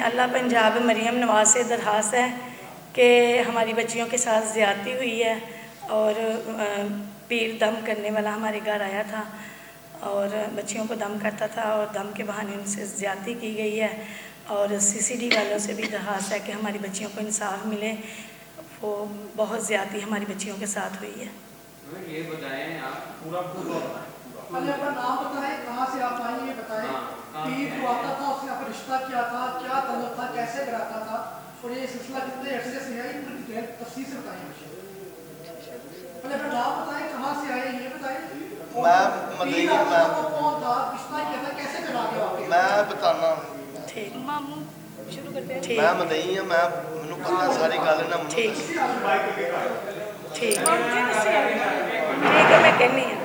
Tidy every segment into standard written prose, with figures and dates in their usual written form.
अल्लाह पंजाब मरियम नवाज से दरख्वास्त है कि हमारी बच्चियों के साथ ज़्यादती हुई है और पीर दम करने वाला हमारे घर आया था और बच्चियों को दम करता था और दम के बहाने उनसे ज़्यादती की गई है। और CCD वालों से भी दरख्वास्त है कि हमारी बच्चियों को इंसाफ मिले। वो बहुत ज़्यादती हमारी बच्चियों के साथ हुई है। ये बताएं आप पूरा पहले अपना नाम बताएं, कहाँ से आप आई ये बताएं। पीर जो आता था उसने आपका रिश्ता क्या था, क्या तलब था, कैसे कराता था और ये सिलसिला कितने अर्से से है, पूरी डिटेल तफसील से बताएं। पहले अपना नाम बताएं, कहाँ से आए ये बताएं। कौन था, रिश्ता क्या था, कैसे करा के वापस। मैं बताना ठीक मामू शुरू करते हैं। मैं मदई हाँ, मैं मैनू पता सारी गल ना ठीक ठीक है। मैं कहनी हूँ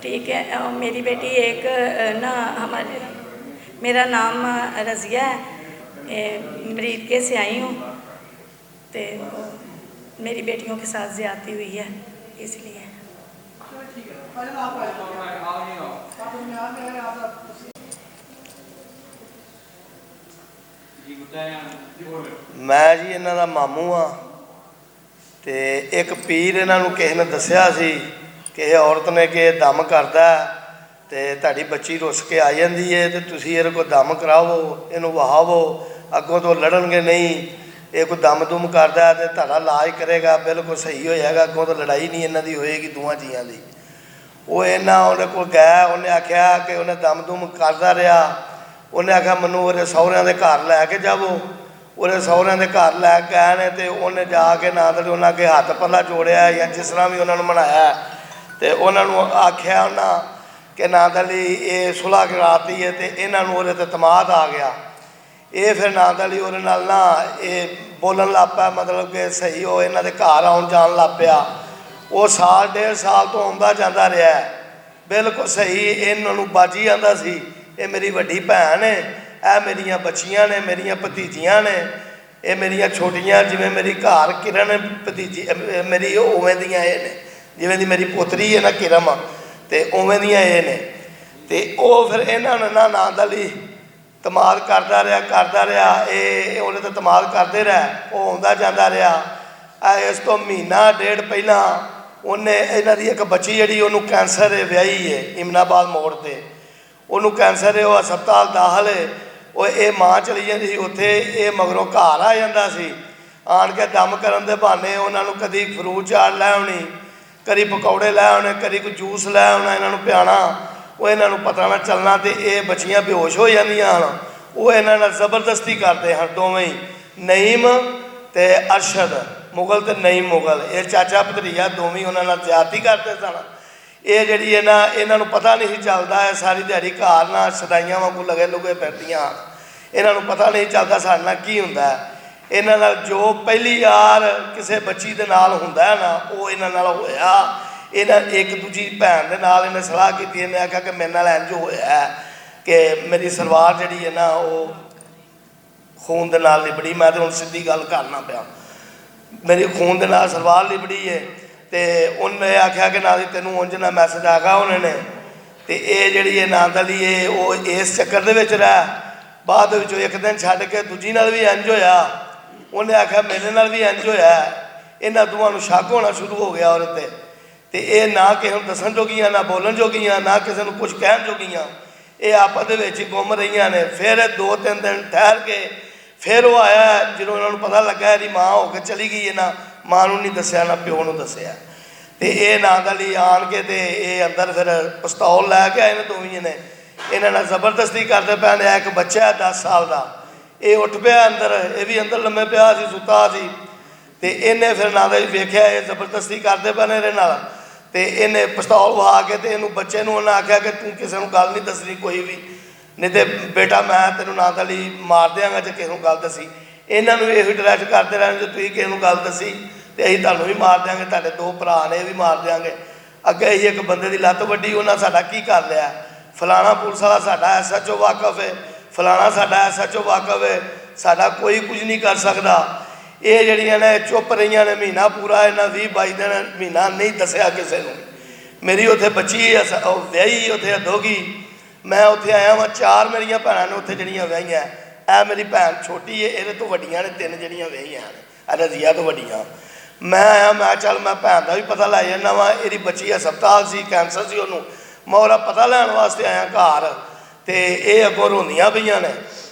ठीक है। मेरी बेटी एक ना हमारे मेरा नाम रज़िया है, मरीदके से आई हूँ तो मेरी बेटियों के साथ ज़्यादती हुई है इसलिए। मैं जी इन्हां दा मामू हाँ ते एक पीर इन्हां नूं किसी ने दस्सिया सी कि औरत ने कि दम करदा ते तुहाडी बच्ची रुस के आ जाती है तो तुसीं इहदे कोल दम करावो, इहनूं वहावो, अगों तो लड़नगे नहीं, ये कोई दम दुम करदा है तो तुहाडा इलाज करेगा, बिल्कुल सही हो जाएगा, अगों तो लड़ाई नहीं इन्हां दी होएगी दोवां जियां दी। वो इन्ना उन्हें कोल गया, उन्हें आख्या कि उन्हें दम दुम करदा रहा, उन्हें आख्या मैनू ओहदे सहुरिਆਂ ਦੇ घर लैके जावो। ਉਹਦੇ सहुरिਆਂ ਦੇ घर लै गए ने तो उन्हें जाके ना तो उन्हें अगे हथ पल्ला जोड़िया या जिस तरह भी उन्होंने मनाया तो उन्होंने आख्या उन्हें कि ना दली ये सुलह कराती है तो इन्हों वो तमाद आ गया। ये फिर ना दली वो ना ये बोलन लग पाया, मतलब कि सही हो इन्हों के घर आउन जान लग पाया। वो साल डेढ़ साल तो आता जाता रहा बिल्कुल सही, इन्हों बाजी आता सी ये मेरी वड्डी भैन है, ए मेरिया बच्चियां ने, मेरिया भतीजियां ने, ये मेरिया छोटियां जिमें मेरी घर किरण भतीजी मेरी उवें दियां ये ने, जिमें दी मेरी पोतरी है ना किरम तो उवें दियां ये ने। तो वो फिर इन्होंने ना दली तमाद करता रहा ये उन्हें तो तमाद करते रहा, वो आता जाता रहा। इस तो महीना डेढ़ पहला उन्हें इन्हों की एक बच्ची जी उन्होंने कैंसर है व्याही है इमनाबाद मोड़ पर, उन्होंने कैंसर है, वो हस्पताल दाखिल है। वो ये माँ चली जाती सी उत्थे, ये मगरों घर आ जाता सी, आन के दम करन दे बहाने उन्होंने कभी फ्रूट चाट लै आनी, कभी पकौड़े लै आने, कभी कोई जूस लै आना इन्हों पियाना, वो इन्हों पता ना चलना तो ये बच्चियां बेहोश हो जांदियां हन। वो इन्हां नाल जबरदस्ती करते हैं दोवें ही, नईम ते अरशद मुगल ते नईम मुगल, ये चाचा भतरीजा दोवें उन्हां नाल ज़्यादती करते सन। ये जी है ना इन्हों पता नहीं चलता है, सारी दिहाड़ी घर ना सदाइयां वांगू लगे लुगे फिरदियां, इन्हों पता नहीं चलता साडे नाल की हुंदा है। इन्हां नाल जो पहली यार किसी बच्ची दे नाल हुंदा है ना वो इन्हां नाल होया। इन्हां एक दूजी भैन दे नाल इन्हें सलाह की, इन्हें आख्या कि मेरे नाल इंज होया कि मेरी सलवार जी है ना वो खून दे नाल लिबड़ी, मैं तो हुण सीधी गल करना पिया, मेरी खून दे नाल सलवार लिबड़ी है। तो उन्हें आख्या कि ना तेनों उंज ना मैसेज आ गया उन्होंने, तो ये जी है ना दली है वो इस चक्कर दे विच रहा। बाद एक दिन छड्ड के दूजी नाल भी इंज होया, उन्हें आख्या मेरे नाल भी इंज होया, इन्हां दोवां नूं शक होना शुरू हो गया औरत ते। तो ये ना किसी नूं दसन जोगियां, ना बोलन जोगियां, ना किसी नूं कुछ कहन जोगियां, ये आपस दे विच गुम रहियां ने। फिर 2-3 दिन ठहर के फिर वो आया, जो उन्होंने पता लगा यदि माँ होकर चली गई है ना, माँ नूं नहीं दस्सिया ना प्यो नूं दस्सिया। तो ये ना दली आन के ते ये अंदर फिर पिस्तौल लैके आए ने दोवें ने, इन्होंने जबरदस्ती करते पे ने। एक बच्चा है 10 साल का, ये उठ पाया अंदर, ये भी अंदर लम्मे पिया सी सुता सी। तो इन्हें फिर ना दली वेख्या ये जबरदस्ती करते पे ने इहदे नाल, तो इन्हें पिस्तौल वहा के तो इनू बच्चे नूं उन्हें आख्या कि तू किसी नूं गल नहीं दसनी कोई भी, नहीं तो बेटा मैं तेनों ना दली मार देंगा जे किसी नूं गल दसी। इन्हों यही डायरैक्ट करते रहने जो तुसीं किसी नूं गल दसी तो असीं तुहानूं भी मार देंगे, तुहाडे 2 भरा ने भी मार देंगे। अगे असीं एक बंदे की लत्त वड्डी, उन्हें साडा की कर लिया, फलाना पुलिस वाला साडा SHO वाकफ है, फलाना साडा SHO वाकफ है, साडा कोई कुछ नहीं कर सकता। ये जड़ियां ने चुप रही ने महीना पूरा, इन्हें 20-22 दिन महीना नहीं दसिया किसी नूं। ਮੇਰੀ ਉੱਥੇ ਬੱਚੀ ਵਿਆਹੀ ਉੱਥੇ ਦੋਗੀ। ਮੈਂ ਉੱਥੇ ਆਇਆ ਵਾਂ, 4 ਮੇਰੀਆਂ ਭੈਣਾਂ ਨੇ ਉੱਥੇ ਜਿਹੜੀਆਂ ਵਿਆਹੀਆਂ। ਇਹ ਮੇਰੀ ਭੈਣ ਛੋਟੀ ਹੈ, ਇਹਦੇ ਤੋਂ ਵੱਡੀਆਂ ਨੇ 3 ਜਿਹੜੀਆਂ ਵਿਆਹੀਆਂ ਨੇ, ਰਜ਼ੀਆ ਤੋਂ ਵੱਡੀਆਂ। ਮੈਂ ਆਇਆ, ਮੈਂ ਚੱਲ ਮੈਂ ਭੈਣ ਦਾ ਵੀ ਪਤਾ ਲੈ ਜਾਂਦਾ ਵਾਂ। ਇਹਦੀ ਬੱਚੀ ਹਸਪਤਾਲ ਸੀ, ਕੈਂਸਰ ਸੀ ਉਹਨੂੰ, ਮੈਂ ਉਹਦਾ ਪਤਾ ਲੈਣ ਵਾਸਤੇ ਆਇਆ ਘਰ। ਅਤੇ ਇਹ ਅੱਗੋਂ ਰੋਂਦੀਆਂ ਪਈਆਂ ਨੇ।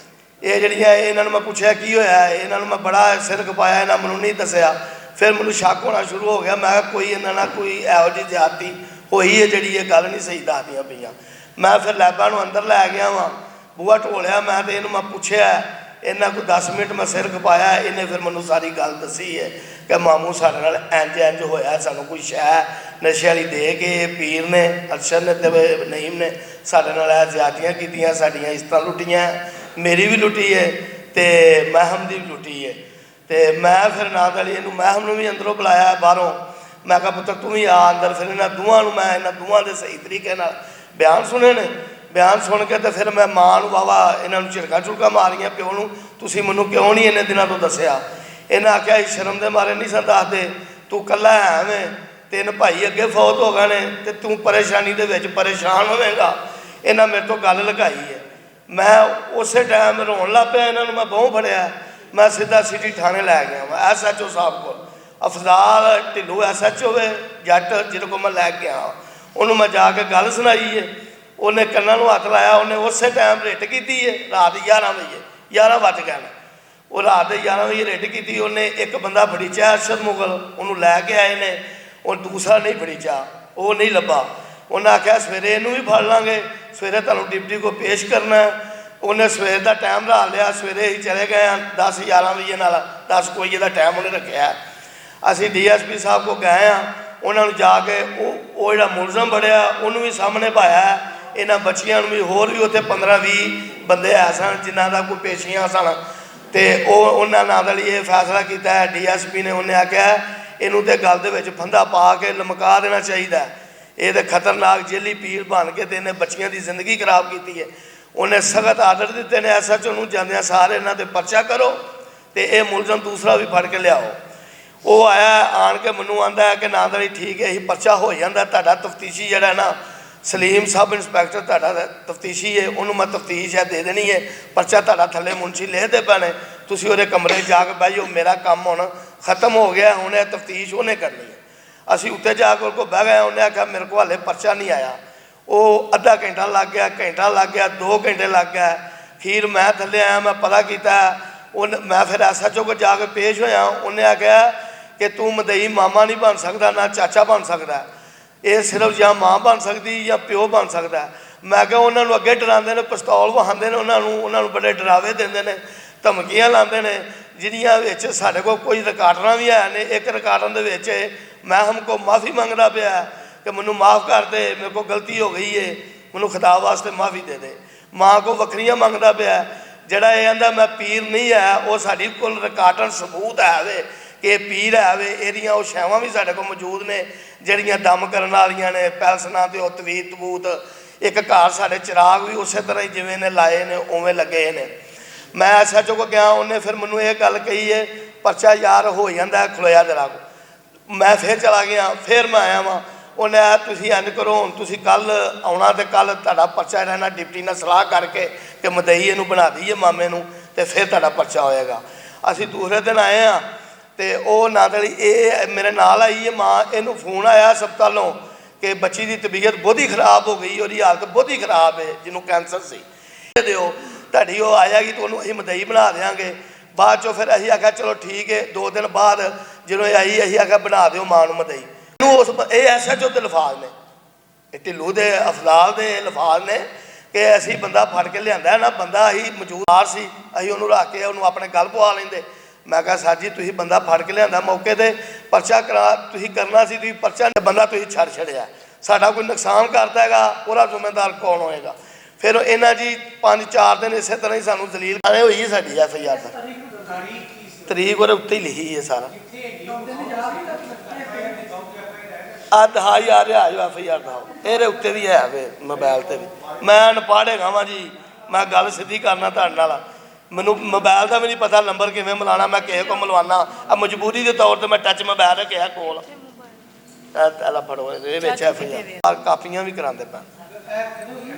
ਇਹ ਜਿਹੜੀਆਂ ਇਹਨਾਂ ਨੂੰ ਮੈਂ ਪੁੱਛਿਆ ਕੀ ਹੋਇਆ, ਇਹਨਾਂ ਨੂੰ ਮੈਂ ਬੜਾ ਸਿਰ ਖਪਾਇਆ, ਇਹਨਾਂ ਮੈਨੂੰ ਨਹੀਂ ਦੱਸਿਆ। ਫਿਰ ਮੈਨੂੰ ਸ਼ੱਕ ਹੋਣਾ ਸ਼ੁਰੂ ਹੋ ਗਿਆ। ਮੈਂ ਕਿਹਾ ਕੋਈ ਇਹਨਾਂ ਨਾਲ ਕੋਈ ਇਹੋ ਜਿਹੀ ਜ਼ਿਆਦਤੀ ਹੋਈ ਹੈ ਜਿਹੜੀ ਇਹ ਗੱਲ ਨਹੀਂ ਸਹੀ ਦੱਸਦੀਆਂ ਪਈਆਂ। ਮੈਂ ਫਿਰ ਲੈਬਾਂ ਨੂੰ ਅੰਦਰ ਲੈ ਗਿਆ ਵਾਂ, ਬੂਹਾ ਢੋਲਿਆ ਮੈਂ, ਅਤੇ ਇਹਨੂੰ ਮੈਂ ਪੁੱਛਿਆ। ਇਹਨਾਂ ਕੋਈ 10 ਮਿੰਟ ਮੈਂ ਸਿਰ ਖਪਾਇਆ। ਇਹਨੇ ਫਿਰ ਮੈਨੂੰ ਸਾਰੀ ਗੱਲ ਦੱਸੀ ਹੈ ਕਿ ਮਾਮੂ ਸਾਡੇ ਨਾਲ ਇੰਝ ਹੋਇਆ, ਸਾਨੂੰ ਕੋਈ ਸ਼ੈ ਨਸ਼ੇ ਵਾਲੀ ਦੇ ਕੇ ਪੀਰ ਨੇ, ਅਰਸ਼ਦ ਨੇ ਅਤੇ ਨਈਮ ਨੇ ਸਾਡੇ ਨਾਲ ਇਹ ਜ਼ਿਆਦਤੀਆਂ ਕੀਤੀਆਂ, ਸਾਡੀਆਂ ਇਜ਼ਤਾਂ ਲੁੱਟੀਆਂ, ਮੇਰੀ ਵੀ ਲੁੱਟੀ ਹੈ ਅਤੇ ਮਹਿਮ ਦੀ ਵੀ ਲੁੱਟੀ ਹੈ। ਅਤੇ ਮੈਂ ਫਿਰ ਨਾਲ ਵਾਲੀ ਇਹਨੂੰ ਮਹਿਮ ਨੂੰ ਵੀ ਅੰਦਰੋਂ ਬੁਲਾਇਆ ਬਾਹਰੋਂ। ਮੈਂ ਕਿਹਾ ਪੁੱਤਰ ਤੂੰ ਵੀ ਆ ਅੰਦਰ। ਫਿਰ ਇਹਨਾਂ ਦੋਵਾਂ ਨੂੰ ਮੈਂ ਇਹਨਾਂ ਦੋਵਾਂ ਦੇ ਸਹੀ ਤਰੀਕੇ ਨਾਲ ਬਿਆਨ ਸੁਣੇ ਨੇ। ਬਿਆਨ ਸੁਣ ਕੇ ਅਤੇ ਫਿਰ ਮੈਂ ਮਾਂ ਨੂੰ ਵਾਵਾ ਇਹਨਾਂ ਨੂੰ ਝਿੜਕਾਂ ਝੁੜਕਾਂ ਮਾਰੀਆਂ, ਪਿਓ ਨੂੰ, ਤੁਸੀਂ ਮੈਨੂੰ ਕਿਉਂ ਨਹੀਂ ਇੰਨੇ ਦਿਨਾਂ ਤੋਂ ਦੱਸਿਆ। ਇਹਨਾਂ ਆਖਿਆ ਸ਼ਰਮ ਦੇ ਮਾਰੇ ਨਹੀਂ ਸਨ ਦੱਸਦੇ, ਤੂੰ ਇਕੱਲਾ ਐਵੇਂ 3 ਭਾਈ ਅੱਗੇ ਫੌਤ ਹੋ ਗਏ ਨੇ ਅਤੇ ਤੂੰ ਪਰੇਸ਼ਾਨੀ ਦੇ ਵਿੱਚ ਪਰੇਸ਼ਾਨ ਹੋਵੇਂਗਾ। ਇਹਨਾਂ ਮੇਰੇ ਤੋਂ ਗੱਲ ਲਗਾਈ ਹੈ। ਮੈਂ ਉਸੇ ਟਾਈਮ ਰੋਣ ਲੱਗ ਪਿਆ। ਇਹਨਾਂ ਨੂੰ ਮੈਂ ਬਾਹੋਂ ਫੜਿਆ, ਮੈਂ ਸਿੱਧਾ ਸਿਟੀ ਥਾਣੇ ਲੈ ਗਿਆ ਵਾ SHO ਸਾਹਿਬ ਕੋਲ। ਅਫਜ਼ਾਲ ਢਿੱਲੋਂ SHO ਵੇ ਜੱਟ, ਜਿਹਦੇ ਕੋਲ ਮੈਂ ਲੈ ਕੇ ਗਿਆ। ਉਹਨੂੰ ਮੈਂ ਜਾ ਕੇ ਗੱਲ ਸੁਣਾਈ ਹੈ। ਉਹਨੇ ਕੰਨਾਂ ਨੂੰ ਹੱਥ ਲਾਇਆ। ਉਹਨੇ ਉਸੇ ਟਾਈਮ ਰਿਟ ਕੀਤੀ ਹੈ। ਰਾਤ 11 ਵਜੇ 11 ਵੱਜ ਗਏ ਨੇ। ਉਹ ਰਾਤ ਦੇ 11 ਵਜੇ ਰਿਟ ਕੀਤੀ। ਉਹਨੇ ਇੱਕ ਬੰਦਾ ਫੜੀਚਾ ਅਰਸ਼ਦ ਮੁਗਲ, ਉਹਨੂੰ ਲੈ ਕੇ ਆਏ ਨੇ। ਉਹ ਦੂਸਰਾ ਨਹੀਂ ਫੜੀਚਾ, ਉਹ ਨਹੀਂ ਲੱਭਾ। ਉਹਨਾਂ ਆਖਿਆ ਸਵੇਰੇ ਇਹਨੂੰ ਵੀ ਫੜ ਲਾਂਗੇ, ਸਵੇਰੇ ਤੁਹਾਨੂੰ ਡਿਪਟੀ ਕੋਲ ਪੇਸ਼ ਕਰਨਾ। ਉਹਨੇ ਸਵੇਰ ਦਾ ਟਾਈਮ ਲਾ ਲਿਆ। ਸਵੇਰੇ ਹੀ ਚਲੇ ਗਏ ਹਾਂ 10-11 ਵਜੇ ਨਾਲ 10 ਵਜੇ ਦਾ ਟਾਈਮ ਉਹਨੇ ਰੱਖਿਆ। ਅਸੀਂ DSP ਸਾਹਿਬ ਕੋਲ ਗਏ ਹਾਂ। ਉਹਨਾਂ ਨੂੰ ਜਾ ਕੇ ਉਹ ਜਿਹੜਾ ਮੁਲਜ਼ਮ ਬੜਿਆ ਉਹਨੂੰ ਵੀ ਸਾਹਮਣੇ ਪਾਇਆ। ਇਹਨਾਂ ਬੱਚੀਆਂ ਨੂੰ ਵੀ, ਹੋਰ ਵੀ ਉੱਥੇ 15-20 ਬੰਦੇ ਹੈ ਸਨ ਜਿਨ੍ਹਾਂ ਦਾ ਕੋਈ ਪੇਸ਼ੀਆਂ ਸਨ। ਅਤੇ ਉਹਨਾਂ ਨਾਲ ਇਹ ਫੈਸਲਾ ਕੀਤਾ ਹੈ DSP ਨੇ। ਉਹਨੇ ਆਖਿਆ ਇਹਨੂੰ ਤਾਂ ਗੱਲ ਦੇ ਵਿੱਚ ਫੰਦਾ ਪਾ ਕੇ ਲਮਕਾ ਦੇਣਾ ਚਾਹੀਦਾ। ਇਹ ਤਾਂ ਖਤਰਨਾਕ ਜੇਲੀ ਪੀਰ ਬਣ ਕੇ ਅਤੇ ਇਹਨੇ ਬੱਚੀਆਂ ਦੀ ਜ਼ਿੰਦਗੀ ਖਰਾਬ ਕੀਤੀ ਹੈ। ਉਹਨੇ ਸਖਤ ਆਰਡਰ ਦਿੱਤੇ ਨੇ SHO ਨੂੰ, ਜਾਂਦਿਆਂ ਸਾਰੇ ਇਹਨਾਂ 'ਤੇ ਪਰਚਾ ਕਰੋ ਅਤੇ ਇਹ ਮੁਲਜ਼ਮ ਦੂਸਰਾ ਵੀ ਫੜ ਕੇ ਲਿਆਓ। ਉਹ ਆਇਆ, ਆਣ ਕੇ ਮੈਨੂੰ ਆਂਦਾ ਹੈ ਕਿ ਨਾ ਤਾਂ ਠੀਕ ਹੈ, ਇਹ ਪਰਚਾ ਹੋ ਜਾਂਦਾ। ਤੁਹਾਡਾ ਤਫਤੀਸ਼ੀ ਜਿਹੜਾ ਨਾ ਸਲੀਮ ਸਬ ਇੰਸਪੈਕਟਰ ਤੁਹਾਡਾ ਤਫਤੀਸ਼ੀ ਹੈ, ਉਹਨੂੰ ਮੈਂ ਤਫਤੀਸ਼ ਹੈ ਦੇ ਦੇਣੀ ਹੈ। ਪਰਚਾ ਤੁਹਾਡਾ ਥੱਲੇ ਮੁਨਸ਼ੀ ਲਿਖਦੇ ਪਏ ਨੇ, ਤੁਸੀਂ ਉਹਦੇ ਕਮਰੇ 'ਚ ਜਾ ਕੇ ਬਹਿ ਜਾਓ। ਮੇਰਾ ਕੰਮ ਹੁਣ ਖਤਮ ਹੋ ਗਿਆ, ਹੁਣ ਇਹ ਤਫਤੀਸ਼ ਉਹਨੇ ਕਰਨੀ ਹੈ। ਅਸੀਂ ਉੱਤੇ ਜਾ ਕੇ ਉਹ ਕੋਲ ਬਹਿ ਗਏ। ਉਹਨੇ ਆਖਿਆ ਮੇਰੇ ਕੋਲ ਹਾਲੇ ਪਰਚਾ ਨਹੀਂ ਆਇਆ। ਉਹ ਅੱਧਾ ਘੰਟਾ ਲੱਗ ਗਿਆ, ਘੰਟਾ ਲੱਗ ਗਿਆ, 2 ਘੰਟੇ ਲੱਗ ਗਿਆ। ਅਖੀਰ ਮੈਂ ਥੱਲੇ ਆਇਆ, ਮੈਂ ਪਤਾ ਕੀਤਾ। ਮੈਂ ਫਿਰ SHO ਕੋਲ ਜਾ ਕੇ ਪੇਸ਼ ਹੋਇਆ। ਉਹਨੇ ਆਖਿਆ ਕਿ ਤੂੰ ਮਦਈ ਮਾਮਾ ਨਹੀਂ ਬਣ ਸਕਦਾ, ਨਾ ਚਾਚਾ ਬਣ ਸਕਦਾ, ਇਹ ਸਿਰਫ ਜਾਂ ਮਾਂ ਬਣ ਸਕਦੀ ਜਾਂ ਪਿਓ ਬਣ ਸਕਦਾ। ਮੈਂ ਕਿਹਾ ਉਹਨਾਂ ਨੂੰ ਅੱਗੇ ਡਰਾਉਂਦੇ ਨੇ, ਪਿਸਤੌਲ ਵਹਾਉਂਦੇ ਨੇ ਉਹਨਾਂ ਨੂੰ ਬੜੇ ਡਰਾਵੇ ਦਿੰਦੇ ਨੇ, ਧਮਕੀਆਂ ਲਾਉਂਦੇ ਨੇ, ਜਿਹਦੀਆਂ ਵਿੱਚ ਸਾਡੇ ਕੋਲ ਕੋਈ ਰਿਕਾਰਡਰਾਂ ਵੀ ਹੈ ਨੇ। ਇੱਕ ਰਿਕਾਰਡਰ ਦੇ ਵਿੱਚ ਮੈਂ ਹਮਕੋ ਮਾਫੀ ਮੰਗਦਾ ਪਿਆ ਕਿ ਮੈਨੂੰ ਮਾफ़ ਕਰ ਦੇ, ਮੇਰੇ ਕੋਲ ਗਲਤੀ ਹੋ ਗਈ ਹੈ, ਮੈਨੂੰ ਖੁਦਾ ਵਾਸਤੇ ਮਾਫੀ ਦੇ ਦੇ। ਮਾਂ ਕੋ ਵੱਖਰੀਆਂ ਮੰਗਦਾ ਪਿਆ। ਜਿਹੜਾ ਇਹ ਕਹਿੰਦਾ ਮੈਂ ਪੀਰ ਨਹੀਂ ਹੈ, ਉਹ ਸਾਡੀ ਕੋਲ ਰਿਕਾਰਡਰ ਸਬੂਤ ਹੈ ਵੇ ਕਿ ਇਹ ਪੀਰ ਹੈ ਵੇ। ਇਹਦੀਆਂ ਉਹ ਛਾਵਾਂ ਵੀ ਸਾਡੇ ਕੋਲ ਮੌਜੂਦ ਨੇ ਜਿਹੜੀਆਂ ਦਮ ਕਰਨ ਵਾਲੀਆਂ ਨੇ। ਪੈਲਸਨਾਂ 'ਤੇ ਉਹ ਤਵੀਤ ਤਬੂਤ, ਇੱਕ ਘਰ ਸਾਡੇ ਚਿਰਾਗ ਵੀ ਉਸੇ ਤਰ੍ਹਾਂ ਹੀ ਜਿਵੇਂ ਨੇ ਲਾਏ ਨੇ ਉਵੇਂ ਲੱਗੇ ਨੇ। ਮੈਂ SHO ਕੋਲ ਗਿਆ। ਉਹਨੇ ਫਿਰ ਮੈਨੂੰ ਇਹ ਗੱਲ ਕਹੀ ਹੈ ਪਰਚਾ ਯਾਰ ਹੋ ਜਾਂਦਾ ਖਲੋਇਆ ਜਰਾ ਕੋ। ਮੈਂ ਫਿਰ ਚਲਾ ਗਿਆ। ਫਿਰ ਮੈਂ ਆਇਆ ਵਾਂ। ਉਹਨੇ ਆ ਤੁਸੀਂ ਇੰਝ ਕਰੋ, ਹੁਣ ਤੁਸੀਂ ਕੱਲ੍ਹ ਆਉਣਾ ਅਤੇ ਕੱਲ੍ਹ ਤੁਹਾਡਾ ਪਰਚਾ ਰਹਿਣਾ, ਡਿਪਟੀ ਨਾਲ ਸਲਾਹ ਕਰਕੇ ਕਿ ਮਦਈ ਇਹਨੂੰ ਬਣਾ ਦਈਏ ਮਾਮੇ ਨੂੰ, ਅਤੇ ਫਿਰ ਤੁਹਾਡਾ ਪਰਚਾ ਹੋਏਗਾ। ਅਸੀਂ ਦੂਸਰੇ ਦਿਨ ਆਏ ਹਾਂ ਅਤੇ ਉਹ ਨਾਦਲੀ ਇਹ ਮੇਰੇ ਨਾਲ ਆਈ ਹੈ ਮਾਂ। ਇਹਨੂੰ ਫੋਨ ਆਇਆ ਹਸਪਤਾਲੋਂ ਕਿ ਬੱਚੀ ਦੀ ਤਬੀਅਤ ਬਹੁਤ ਹੀ ਖਰਾਬ ਹੋ ਗਈ, ਉਹਦੀ ਹਾਲਤ ਬਹੁਤ ਹੀ ਖਰਾਬ ਹੈ, ਜਿਹਨੂੰ ਕੈਂਸਰ ਸੀ। ਦਿਓ ਤੁਹਾਡੀ ਉਹ ਆ ਜਾਏਗੀ ਤਾਂ ਉਹਨੂੰ ਅਸੀਂ ਮਦਈ ਬਣਾ ਦਿਆਂਗੇ। ਬਾਅਦ 'ਚੋਂ ਫਿਰ ਅਸੀਂ ਆਖਿਆ ਚਲੋ ਠੀਕ ਹੈ। 2 ਦਿਨ ਬਾਅਦ ਜਦੋਂ ਇਹ ਆਈ ਅਸੀਂ ਆਖਿਆ ਬਣਾ ਦਿਓ ਮਾਂ ਨੂੰ ਮਦਈ। ਉਸ ਇਹ SHO ਦੇ ਲਫਾਜ਼ ਨੇ, ਇਹ ਢਿੱਲੋਂ ਦੇ ਅਫਜ਼ਾਲ ਦੇ ਲਫਾਜ਼ ਨੇ ਕਿ ਅਸੀਂ ਬੰਦਾ ਫੜ ਕੇ ਲਿਆਂਦਾ ਨਾ, ਬੰਦਾ ਅਸੀਂ ਮੌਜੂਦ ਸੀ, ਅਸੀਂ ਉਹਨੂੰ ਰੱਖ ਕੇ ਉਹਨੂੰ ਆਪਣੇ ਗਲ ਪਵਾ ਲੈਂਦੇ। ਮੈਂ ਕਿਹਾ ਸਰ ਜੀ ਤੁਸੀਂ ਬੰਦਾ ਫੜ ਕੇ ਲਿਆਂਦਾ ਮੌਕੇ 'ਤੇ ਪਰਚਾ ਤੁਸੀਂ ਕਰਨਾ ਸੀ, ਤੁਸੀਂ ਪਰਚਾ ਬੰਦਾ ਤੁਸੀਂ ਛੱਡ ਛੱਡਿਆ। ਸਾਡਾ ਕੋਈ ਨੁਕਸਾਨ ਕਰਦਾ ਹੈਗਾ, ਉਹਦਾ ਜ਼ਿੰਮੇਦਾਰ ਕੌਣ ਹੋਏਗਾ? ਫਿਰ ਇਹਨਾਂ ਜੀ 5-4 ਦਿਨ ਇਸੇ ਤਰ੍ਹਾਂ ਹੀ ਸਾਨੂੰ ਦਲੀਲ ਆਏ ਹੋਈ ਸਾਡੀ FIR ਦਾ ਤਰੀਕ ਉਹਦੇ ਉੱਤੇ ਹੀ ਲਿਖੀ ਹੈ ਸਾਰਾ। ਹਾਂ ਯਾਰ FIR ਦਾ ਇਹਦੇ ਉੱਤੇ ਵੀ ਹੈ ਵੇ, ਮੋਬਾਇਲ 'ਤੇ ਵੀ। ਮੈਂ ਅਨਪੜ੍ਹ ਹੈਗਾ ਵਾਂ ਜੀ, ਮੈਂ ਗੱਲ ਸਿੱਧੀ ਕਰਨਾ ਤੁਹਾਡੇ ਨਾਲ। ਮੈਨੂੰ ਮੋਬਾਇਲ ਦਾ ਵੀ ਨਹੀਂ ਪਤਾ ਨੰਬਰ ਕਿਵੇਂ ਮਿਲਾਉਣਾ। ਮੈਂ ਕਿਸੇ ਕੋਲ ਮਿਲਵਾਉਣਾ, ਮਜਬੂਰੀ ਦੇ ਤੌਰ 'ਤੇ ਮੈਂ ਟੱਚ ਮੋਬਾਇਲ ਰੱਖਿਆ ਕੋਲ। ਪਹਿਲਾਂ ਫੜੋ ਇਹਦੇ ਵਿੱਚ ਐਫ ਕਾਪੀਆਂ ਵੀ ਕਰਾਉਂਦੇ ਪਏ।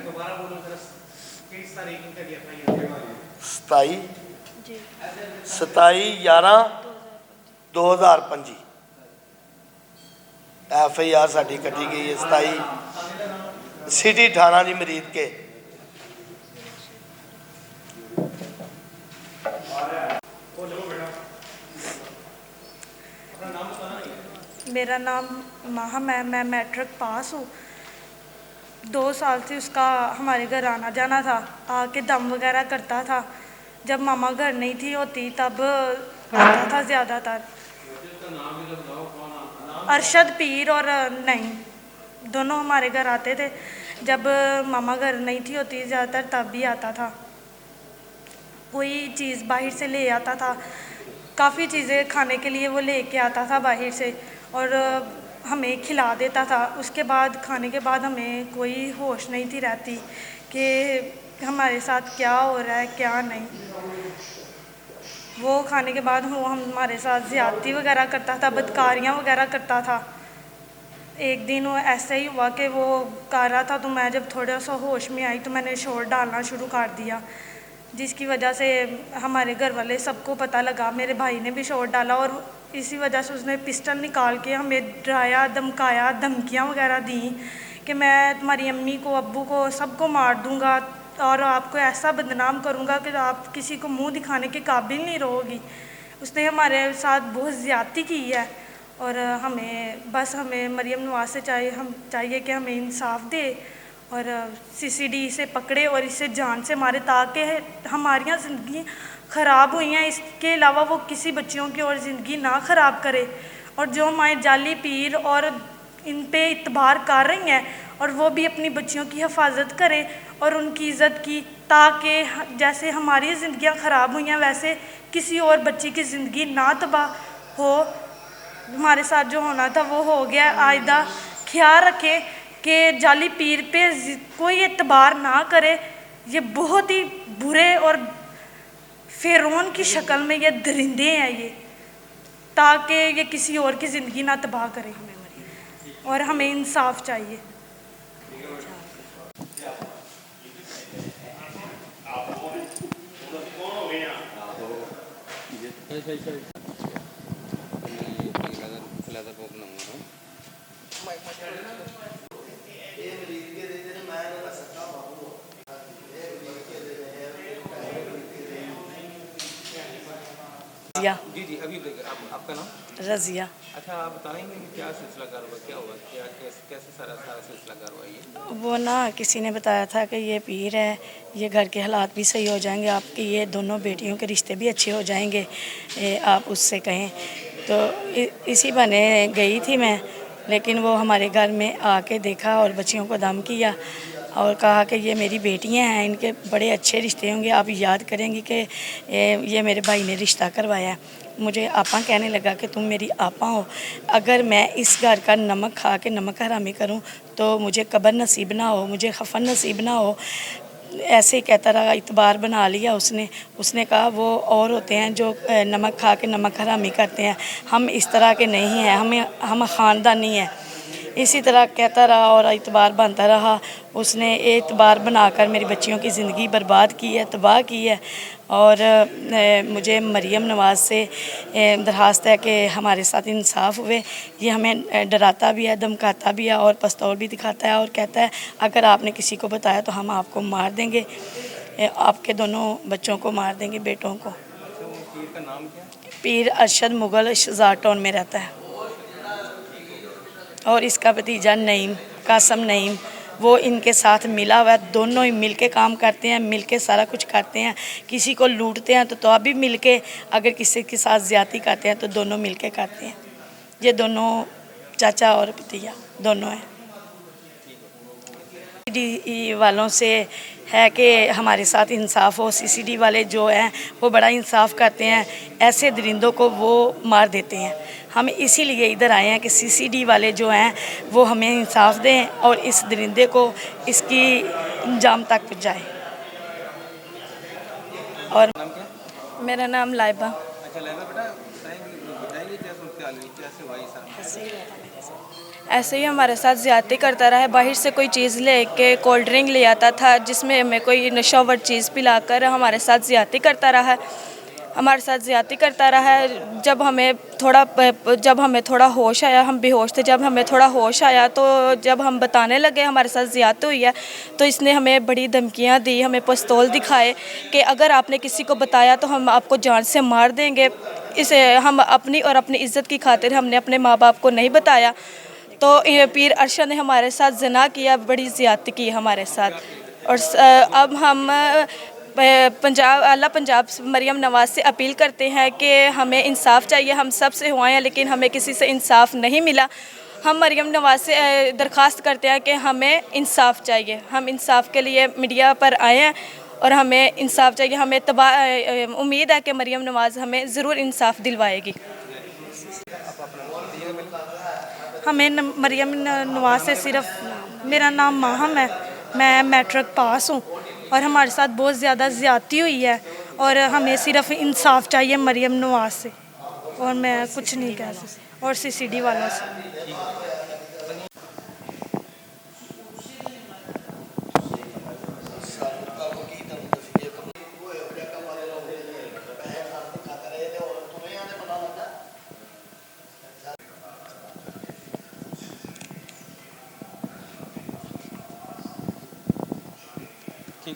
दोबारा बोलो जरा, किस तारीख को करी एफआईआर? 27 27/11/2025 एफआईआर साड़ी कटी गई है। 27 सिटी थाना जी मरीद के। मेरा नाम माहम है, मैं मैट्रिक पास हूँ। 2 साल से उसका हमारे घर आना जाना था, आके दम वगैरह करता था। जब मामा घर नहीं थी होती तब आता था ज़्यादातर। अरशद पीर और नहीं, दोनों हमारे घर आते थे। जब मामा घर नहीं थी होती ज़्यादातर तब भी आता था। कोई चीज़ बाहर से ले आता था, काफ़ी चीज़ें खाने के लिए वो लेके आता था बाहर से और हमें खिला देता था। उसके बाद खाने के बाद हमें कोई होश नहीं थी रहती कि हमारे साथ क्या हो रहा है क्या नहीं। वो खाने के बाद वो हमारे साथ ज़्यादती वगैरह करता था, बदकारियाँ वगैरह करता था। एक दिन वो ऐसे ही हुआ कि वो कर रहा था तो मैं जब थोड़ा सा होश में आई तो मैंने शोर डालना शुरू कर दिया, जिसकी वजह से हमारे घर वाले सबको पता लगा। मेरे भाई ने भी शोर डाला और इसी वजह से उसने पिस्टल निकाल के हमें डराया, धमकाया, धमकियाँ वगैरह दी कि मैं तुम्हारी अम्मी को, अब्बू को, सबको मार दूँगा और आपको ऐसा बदनाम करूँगा कि आप किसी को मुंह दिखाने के काबिल नहीं रहोगी। उसने हमारे साथ बहुत ज़्यादती की है और हमें मरियम नवाज से चाहिए कि हमें इंसाफ दे और सीसीडी से पकड़े और इसे जान से मारे ताकि हमारियाँ ज़िंदगी ख़राब हुई हैं, इसके अलावा वो किसी बच्चियों की और ज़िंदगी ना ख़राब करे। और जो हमारे जाली पीर और इन पे इतबार कर रही हैं और वो भी अपनी बच्चियों की हिफाजत करें और उनकी इज़्ज़त की, ताकि जैसे हमारी ज़िंदगियाँ ख़राब हुई हैं वैसे किसी और बच्ची की ज़िंदगी ना तबाह हो। हमारे साथ जो होना था वो हो गया। आइंदा ख्याल रखें कि जाली पीर पे कोई एतबार ना करे। ये बहुत ही बुरे और फ़िरौन की शक्ल में ये दरिंदे हैं ये, ताकि ये किसी और की ज़िंदगी ना तबाह करें और हमें इंसाफ चाहिए। जी जी, अभी आपका नाम? रज़िया। अच्छा, आप बताएंगे कि क्या सिलसिला कार हुआ, क्या हुआ, क्या कैसे सारा सिलसिला कार हुआ ये? वो ना किसी ने बताया था कि ये पीर है, ये घर के हालात भी सही हो जाएंगे, आपकी ये दोनों बेटियों के रिश्ते भी अच्छे हो जाएंगे, आप उससे कहें। तो इसी बहाने गई थी मैं, लेकिन वो हमारे घर में आके देखा और बच्चियों को दम किया और कहा कि ये मेरी बेटियां हैं, इनके बड़े अच्छे रिश्ते होंगे, आप याद करेंगी कि ये मेरे भाई ने रिश्ता करवाया है। मुझे आपा कहने लगा कि तुम मेरी आपा हो, अगर मैं इस घर का नमक खा के नमक हरामी करूं तो मुझे कब्र नसीब ना हो, मुझे खफन नसीब ना हो। ऐसे ही कहता रहा, इतबार बना लिया उसने कहा वो और होते हैं जो नमक खा के नमक हरामी करते हैं, हम इस तरह के नहीं हैं, हम ख़ानदानी हैं। इसी तरह कहता रहा और इतबार बनता रहा। उसने एतबार बनाकर मेरी बच्चियों की ज़िंदगी बर्बाद की है, तबाह की है। और मुझे मरियम नवाज़ से दरख्वास्त है कि हमारे साथ इंसाफ हुए। ये हमें डराता भी है, धमकाता भी है और पिस्तौल भी दिखाता है और कहता है अगर आपने किसी को बताया तो हम आपको मार देंगे, आपके दोनों बच्चों को मार देंगे, बेटों को। पीर का नाम क्या? पीर अरशद मुग़ल शहज़ाद टाउन में रहता है और इसका भतीजा नईम, कासम नईम, वो इनके साथ मिला हुआ है। दोनों ही मिलके काम करते हैं, मिलके सारा कुछ करते हैं। किसी को लूटते हैं तो अभी मिलके, अगर किसी के साथ ज़्यादती करते हैं तो दोनों मिलके करते हैं। ये दोनों चाचा और भतीजा दोनों हैं। सीसीडी वालों से है कि हमारे साथ इंसाफ हो। सीसीडी वाले जो हैं वो बड़ा इंसाफ करते हैं, ऐसे दरिंदों को वो मार देते हैं। हम इसीलिए इधर आए हैं कि सीसीडी वाले जो हैं वो हमें इंसाफ दें और इस दरिंदे को इसकी अंजाम तक पहुँचाएँ। और नाम क्या? मेरा नाम लाइबा। अच्छा लाइबा बेटा, बताएंगे क्या सूरत हाल हुई, कैसे हुआ ये सारा? सही रहता मेरे साथ। ऐसे ही हमारे साथ ज़्यादती करता रहा है। बाहर से कोई चीज़ लेके कोल्ड ड्रिंक ले आता था जिसमें हमें कोई नशावर चीज़ पिलाकर हमारे साथ ज़्यादती करता रहा है। हमारे साथ ज़्यादती करता रहा है। जब हमें थोड़ा होश आया, हम बेहोश थे, जब हमें थोड़ा होश आया तो जब हम बताने लगे हमारे साथ ज़्यादती हुई है तो इसने हमें बड़ी धमकियां दी, हमें पिस्तौल दिखाए कि अगर आपने किसी को बताया तो हम आपको जान से मार देंगे। इसे हम अपनी और अपनी इज़्ज़त की खातिर हमने अपने माँ बाप को नहीं बताया। तो ये पीर अरशद ने हमारे साथ ज़िना किया, बड़ी ज़्यादती की हमारे साथ। और अब हम पंजाब मरियम नवाज़ से अपील करते हैं कि हमें इंसाफ़ चाहिए। हम सब से हुआ हैं लेकिन हमें किसी से इंसाफ़ नहीं मिला। हम मरियम नवाज़ से दरख्वास्त करते हैं कि हमें इंसाफ़ चाहिए। हम इंसाफ़ के लिए मीडिया पर आए हैं और हमें इंसाफ़ चाहिए। हमें उम्मीद है कि मरियम नवाज़ हमें ज़रूर इंसाफ़ दिलवाएगी। हमें मरियम नवाज़ से सिर्फ, मेरा नाम माहम है, मैं मैट्रिक पास हूँ और हमारे साथ बहुत ज़्यादा ज़्यादती हुई है और हमें सिर्फ इंसाफ चाहिए मरियम नवाज़ से, और मैं कुछ नहीं कह सकती, और CCD वालों से।